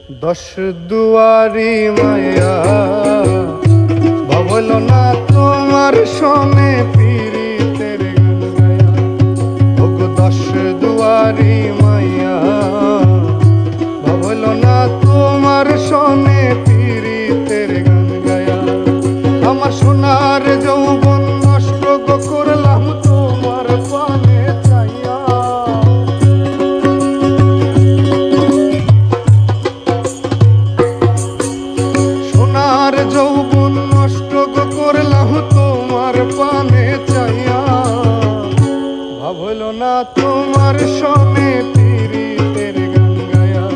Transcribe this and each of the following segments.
দশ দুয়ারি মায়া ভাবল না তোমার সনে পীড়িতের গান গায়া। ওগো দশ দুয়ারি মায়া ভাবল না তোমার সনে পীড়িতের গান গায়া। আমার সোনার যৌবন নষ্ট করলাম তোমার পানে চাইয়া। সোনার যৌবন নষ্ট করলাম তোমার পানে চাইয়া। ভাবল না তোমার সনে পীড়িতের গান গায়া।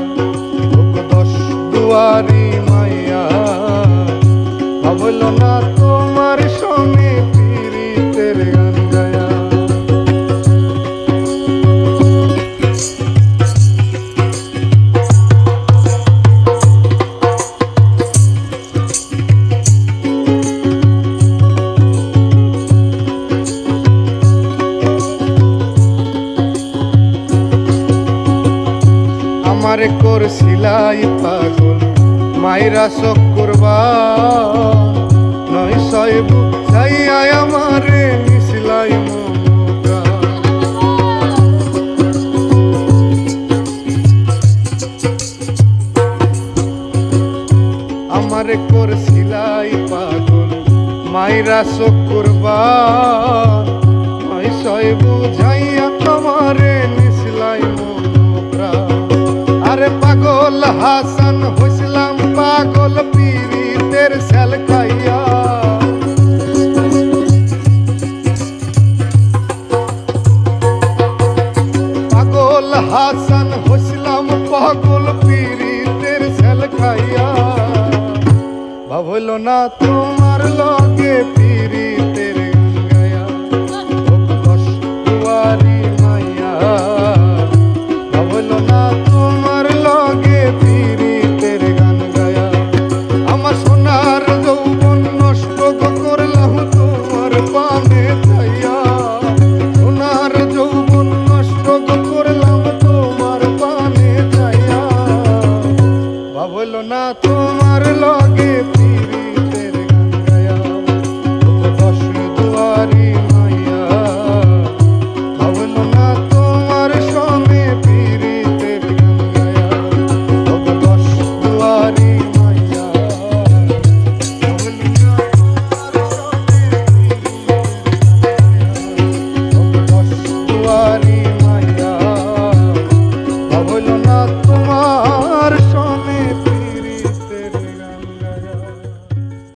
দশ দুয়ারি মাইয়া ভাবল না তোমার সনে পীড়িতের গান গায়া। আমারে করছিলাই পাগল মাইরা চক্করবা নয় সয়ব চাইয়া আমারে মিশলাই মমতা। আমারে করছিলাই পাগল মাইরা চক্করবা নয় সয়ব চাইয়া আমারে মিশলাই মমতা। আরে পাগল হাসান হইছিলাম পাগল পীড়িতের সেল খাইয়া। পাগল হাসান হইছিলাম পাগল পীড়িতের সেল খাইয়া। ভাবল না তোমার লগে পীড়িতের গান গায়া। দশ দুয়ারি মাইয়া ভাবল না তোমার লগে পীড়িতের গান গায়া। আমার সোনার যৌবন নষ্ট করলাম তোমার পানে চাইয়া। সোনার যৌবন নষ্ট করলাম তোমার পানে চাইয়া। ভাবল না তোমার